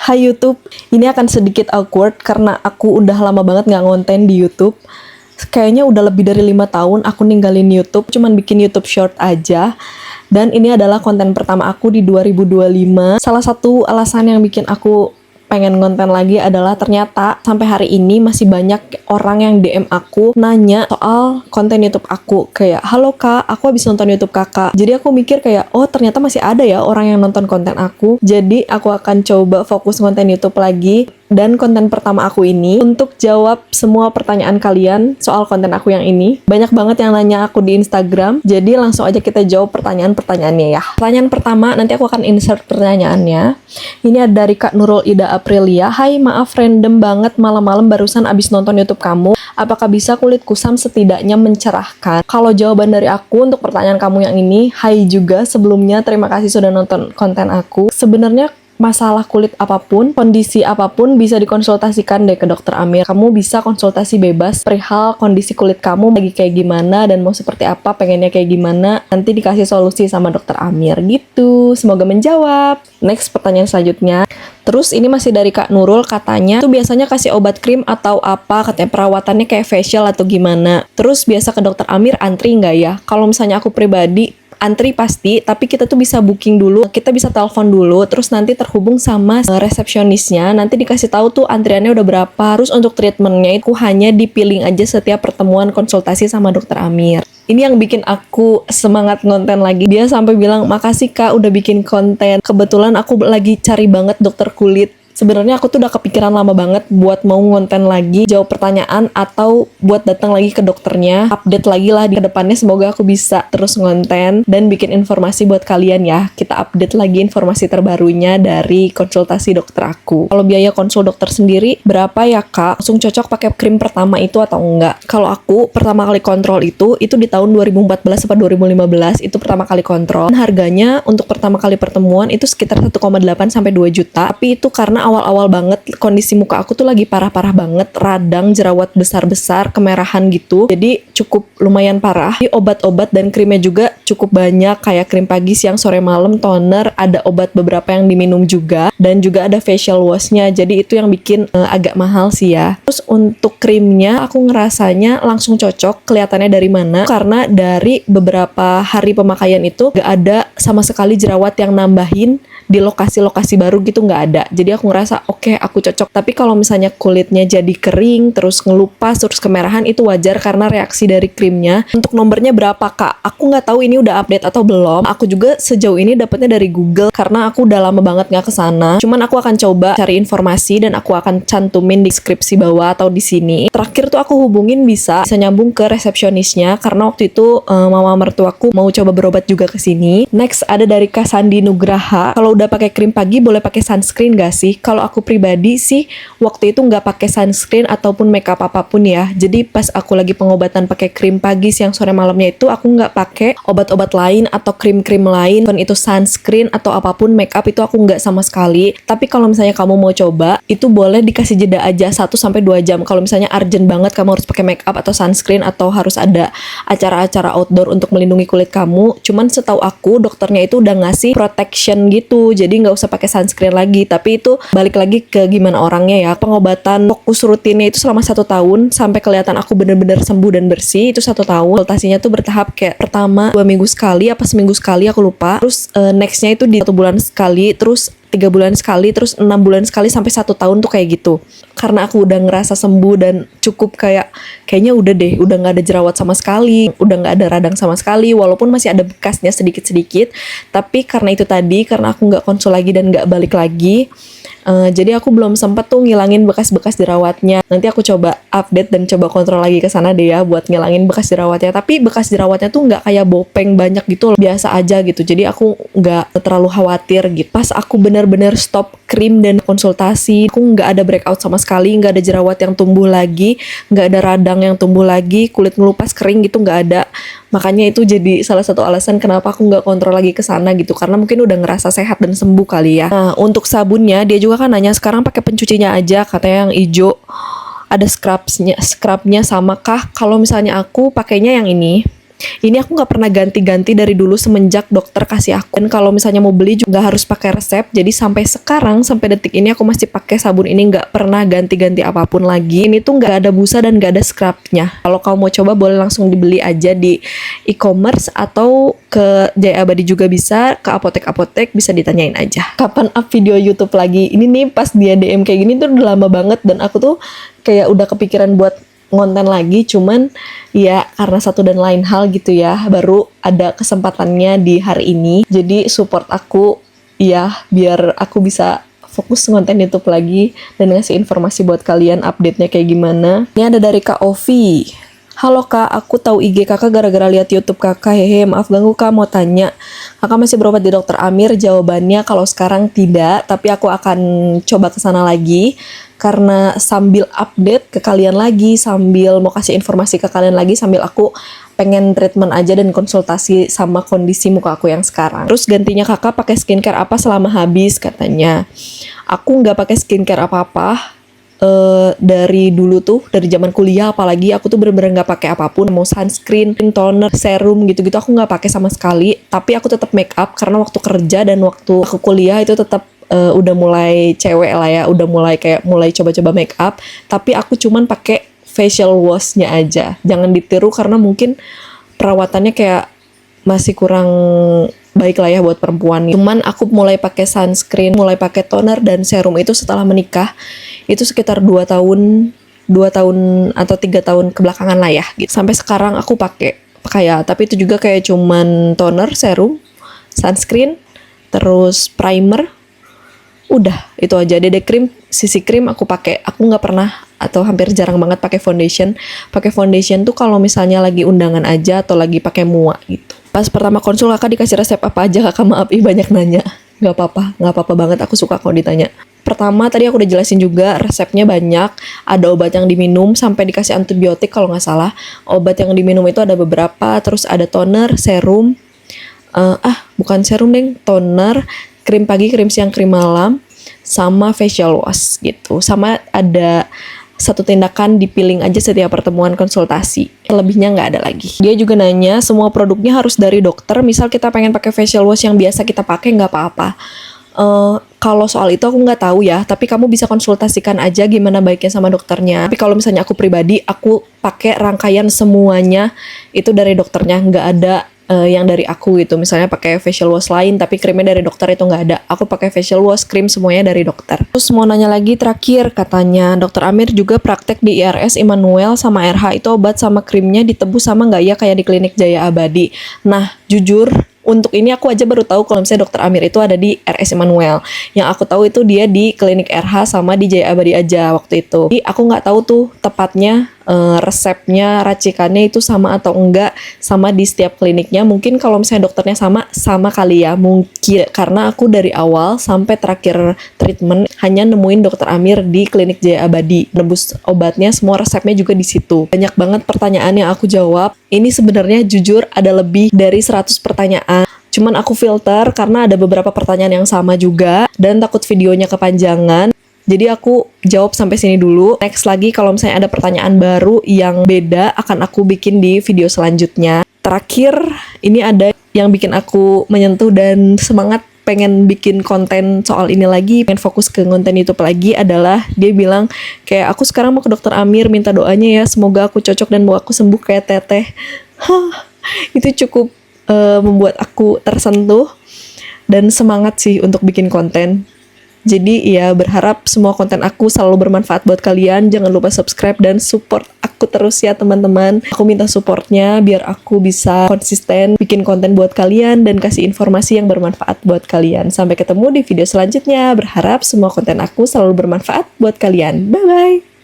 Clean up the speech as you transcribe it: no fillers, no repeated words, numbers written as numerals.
Hai YouTube, ini akan sedikit awkward karena aku udah lama banget nggak ngonten di YouTube. Kayaknya udah lebih dari 5 tahun aku ninggalin YouTube, cuman bikin YouTube short aja. Dan ini adalah konten pertama aku di 2025. Salah satu alasan yang bikin aku pengen konten lagi adalah ternyata sampai hari ini masih banyak orang yang DM aku nanya soal konten YouTube aku. Kayak, halo kak, aku habis nonton YouTube kakak. Jadi aku mikir kayak, oh ternyata masih ada ya orang yang nonton konten aku. Jadi aku akan coba fokus konten YouTube lagi. Dan konten pertama aku ini untuk jawab semua pertanyaan kalian soal konten aku yang ini. Banyak banget yang nanya aku di Instagram, jadi langsung aja kita jawab pertanyaan-pertanyaannya ya. Pertanyaan pertama, nanti aku akan insert pertanyaannya. Ini ada dari Kak Nurul Ida Aprilia. Hai, maaf random banget malam-malam barusan abis nonton YouTube kamu. Apakah bisa kulit kusam setidaknya mencerahkan? Kalau jawaban dari aku untuk pertanyaan kamu yang ini, hai juga sebelumnya, terima kasih sudah nonton konten aku. Sebenarnya masalah kulit apapun, kondisi apapun bisa dikonsultasikan deh ke dokter Amir. Kamu bisa konsultasi bebas perihal kondisi kulit kamu lagi kayak gimana dan mau seperti apa, pengennya kayak gimana. Nanti dikasih solusi sama dokter Amir gitu. Semoga menjawab. Next pertanyaan selanjutnya. Terus ini masih dari Kak Nurul, katanya tuh biasanya kasih obat krim atau apa, katanya perawatannya kayak facial atau gimana. Terus biasa ke dokter Amir antri nggak ya? Kalau misalnya aku pribadi antri pasti, tapi kita tuh bisa booking dulu, kita bisa telepon dulu, terus nanti terhubung sama resepsionisnya, nanti dikasih tahu tuh antriannya udah berapa. Terus untuk treatmentnya itu hanya dipilih aja setiap pertemuan konsultasi sama dokter Amir. Ini yang bikin aku semangat ngonten lagi. Dia sampai bilang, makasih kak udah bikin konten. Kebetulan aku lagi cari banget dokter kulit. Sebenarnya aku tuh udah kepikiran lama banget buat mau ngonten lagi, jawab pertanyaan, atau buat datang lagi ke dokternya, update lagi lah di kedepannya. Semoga aku bisa terus ngonten dan bikin informasi buat kalian ya. Kita update lagi informasi terbarunya dari konsultasi dokter aku. Kalau biaya konsul dokter sendiri berapa ya kak? Langsung cocok pakai krim pertama itu atau enggak? Kalau aku pertama kali kontrol itu di tahun 2014 atau 2015 itu pertama kali kontrol. Dan harganya untuk pertama kali pertemuan itu sekitar 1,8 sampai 2 juta. Tapi itu karena awal-awal banget kondisi muka aku tuh lagi parah-parah banget, radang, jerawat besar-besar, kemerahan gitu. Jadi cukup lumayan parah. Di obat-obat dan krimnya juga cukup banyak, kayak krim pagi, siang, sore, malam, toner, ada obat beberapa yang diminum juga, dan juga ada facial washnya. Jadi itu yang bikin agak mahal sih ya. Terus untuk krimnya aku ngerasanya langsung cocok. Kelihatannya dari mana? Karena dari beberapa hari pemakaian itu gak ada sama sekali jerawat yang nambahin di lokasi-lokasi baru gitu, nggak ada. Jadi aku ngerasa oke, aku cocok. Tapi kalau misalnya kulitnya jadi kering, terus ngelupas, terus kemerahan, itu wajar karena reaksi dari krimnya. Untuk nomornya berapa kak? Aku nggak tahu ini udah update atau belum. Aku juga sejauh ini dapetnya dari Google karena aku udah lama banget nggak kesana. Cuman aku akan coba cari informasi dan aku akan cantumin di deskripsi bawah atau di sini. Terakhir tuh aku hubungin bisa nyambung ke resepsionisnya karena waktu itu mama mertuaku mau coba berobat juga ke sini. Next ada dari Kak Sandi Nugraha. Kalau udah pakai krim pagi boleh pakai sunscreen gak sih? Kalau aku pribadi sih waktu itu nggak pakai sunscreen ataupun makeup apapun ya. Jadi pas aku lagi pengobatan pakai krim pagi, siang, sore, malamnya itu aku nggak pakai obat-obat lain atau krim-krim lain. Pun itu sunscreen atau apapun makeup itu aku nggak sama sekali. Tapi kalau misalnya kamu mau coba itu boleh dikasih jeda aja 1 sampai 2 jam. Kalau misalnya urgent banget kamu harus pakai makeup atau sunscreen atau harus ada acara-acara outdoor untuk melindungi kulit kamu. Cuman setahu aku dokternya itu udah ngasih protection gitu. Jadi nggak usah pakai sunscreen lagi. Tapi itu balik lagi ke gimana orangnya ya. Pengobatan fokus rutinnya itu selama 1 tahun sampai kelihatan aku bener-bener sembuh dan bersih itu 1 tahun. Konsultasinya tuh bertahap, kayak pertama 2 minggu sekali apa seminggu sekali aku lupa. Terus nextnya itu di 1 bulan sekali, terus 3 bulan sekali, terus 6 bulan sekali sampai 1 tahun tuh kayak gitu. Karena aku udah ngerasa sembuh dan cukup kayaknya udah deh, udah nggak ada jerawat sama sekali, udah nggak ada radang sama sekali, walaupun masih ada bekasnya sedikit-sedikit. Tapi karena itu tadi, karena aku nggak konsul lagi dan nggak balik lagi, jadi aku belum sempat tuh ngilangin bekas-bekas jerawatnya. Nanti aku coba update dan coba kontrol lagi ke sana deh ya buat ngilangin bekas jerawatnya. Tapi bekas jerawatnya tuh nggak kayak bopeng banyak gitu loh, biasa aja gitu. Jadi aku nggak terlalu khawatir gitu. Pas aku bener-bener stop krim dan konsultasi, aku nggak ada breakout sama sekali, nggak ada jerawat yang tumbuh lagi, nggak ada radang yang tumbuh lagi, kulit ngelupas kering gitu nggak ada. Makanya itu jadi salah satu alasan kenapa aku nggak kontrol lagi ke sana gitu, karena mungkin udah ngerasa sehat dan sembuh kali ya. Nah, untuk sabunnya dia juga kan nanya sekarang pakai pencucinya aja, katanya yang hijau. Ada scrubnya sama kah? Kalau misalnya aku pakainya yang ini, Ini aku nggak pernah ganti-ganti dari dulu semenjak dokter kasih aku. Dan kalau misalnya mau beli juga harus pakai resep. Jadi sampai sekarang, sampai detik ini aku masih pakai sabun ini, nggak pernah ganti-ganti apapun lagi. Ini tuh nggak ada busa dan nggak ada scrubnya. Kalau kamu mau coba boleh langsung dibeli aja di e-commerce atau ke Jaya Abadi juga bisa, ke apotek-apotek bisa ditanyain aja. Kapan up video YouTube lagi? Ini nih pas dia DM kayak gini tuh udah lama banget dan aku tuh kayak udah kepikiran buat ngonten lagi, cuman ya karena satu dan lain hal gitu ya, baru ada kesempatannya di hari ini. Jadi support aku ya, biar aku bisa fokus ngonten YouTube lagi dan ngasih informasi buat kalian update-nya kayak gimana. Ini ada dari Kak Ovi. Halo Kak, aku tahu IG Kakak gara-gara lihat YouTube Kakak. Hehe, maaf ganggu Kak, mau tanya. Kakak masih berobat di Dokter Amir? Jawabannya kalau sekarang tidak, tapi aku akan coba ke sana lagi karena sambil update ke kalian lagi, sambil mau kasih informasi ke kalian lagi, sambil aku pengen treatment aja dan konsultasi sama kondisi muka aku yang sekarang. Terus gantinya Kakak pakai skincare apa selama habis katanya. Aku nggak pakai skincare apa-apa. Dari dulu tuh, dari zaman kuliah apalagi, aku tuh bener-bener nggak pakai apapun, mau sunscreen, toner, serum gitu-gitu aku nggak pakai sama sekali. Tapi aku tetap make up karena waktu kerja dan waktu aku kuliah itu tetap udah mulai cewek lah ya, udah mulai kayak mulai coba-coba make up. Tapi aku cuman pakai facial wash-nya aja. Jangan ditiru karena mungkin perawatannya kayak masih kurang baik lah ya buat perempuan. Cuman aku mulai pakai sunscreen, mulai pakai toner dan serum itu setelah menikah. Itu sekitar 2 tahun atau 3 tahun kebelakangan lah ya gitu. Sampai sekarang aku pakai kayak, tapi itu juga kayak cuman toner, serum, sunscreen, terus primer. Udah, itu aja. Dede krim, CC krim aku pakai. Aku nggak pernah atau hampir jarang banget pakai foundation. Pakai foundation tuh kalau misalnya lagi undangan aja atau lagi pakai mua gitu. Pas pertama konsul Kakak dikasih resep apa aja Kakak? Maaf, banyak nanya. Nggak apa-apa banget, aku suka kalau ditanya. Pertama tadi aku udah jelasin juga, resepnya banyak. Ada obat yang diminum sampai dikasih antibiotik kalau nggak salah. Obat yang diminum itu ada beberapa, terus ada toner, serum. Bukan serum deng, toner, krim pagi, krim siang, krim malam, sama facial wash gitu. Sama ada satu tindakan di peeling aja setiap pertemuan konsultasi. Lebihnya nggak ada lagi. Dia juga nanya, semua produknya harus dari dokter. Misal kita pengen pakai facial wash yang biasa kita pakai, nggak apa-apa. Kalau soal itu aku nggak tahu ya, tapi kamu bisa konsultasikan aja gimana baiknya sama dokternya. Tapi kalau misalnya aku pribadi, aku pakai rangkaian semuanya itu dari dokternya, nggak ada yang dari aku gitu. Misalnya pakai facial wash lain tapi krimnya dari dokter, itu nggak ada. Aku pakai facial wash, krim semuanya dari dokter. Terus mau nanya lagi terakhir, katanya Dokter Amir juga praktek di IRS Immanuel sama RH, itu obat sama krimnya ditebus sama nggak ya kayak di klinik Jaya Abadi? Nah jujur untuk ini aku aja baru tahu kalau misalnya Dokter Amir itu ada di RS Immanuel. Yang aku tahu itu dia di klinik RH sama di Jaya Abadi aja waktu itu. Jadi aku nggak tahu tuh tepatnya resepnya, racikannya itu sama atau enggak sama di setiap kliniknya. Mungkin kalau misalnya dokternya sama kali ya, mungkin karena aku dari awal sampai terakhir treatment hanya nemuin Dokter Amir di klinik Jaya Abadi. Nebus obatnya semua resepnya juga di situ. Banyak banget pertanyaan yang aku jawab. Ini sebenarnya jujur ada lebih dari 100 pertanyaan. Cuman aku filter karena ada beberapa pertanyaan yang sama juga dan takut videonya kepanjangan. Jadi aku jawab sampai sini dulu. Next lagi kalau misalnya ada pertanyaan baru yang beda akan aku bikin di video selanjutnya. Terakhir, ini ada yang bikin aku menyentuh dan semangat pengen bikin konten soal ini lagi, pengen fokus ke konten YouTube lagi adalah dia bilang kayak aku sekarang mau ke Dokter Amir, minta doanya ya semoga aku cocok dan mau aku sembuh kayak Teteh. Itu cukup membuat aku tersentuh dan semangat sih untuk bikin konten. Jadi ya berharap semua konten aku selalu bermanfaat buat kalian. Jangan lupa subscribe dan support aku terus ya teman-teman. Aku minta supportnya biar aku bisa konsisten bikin konten buat kalian dan kasih informasi yang bermanfaat buat kalian. Sampai ketemu di video selanjutnya. Berharap semua konten aku selalu bermanfaat buat kalian. Bye-bye!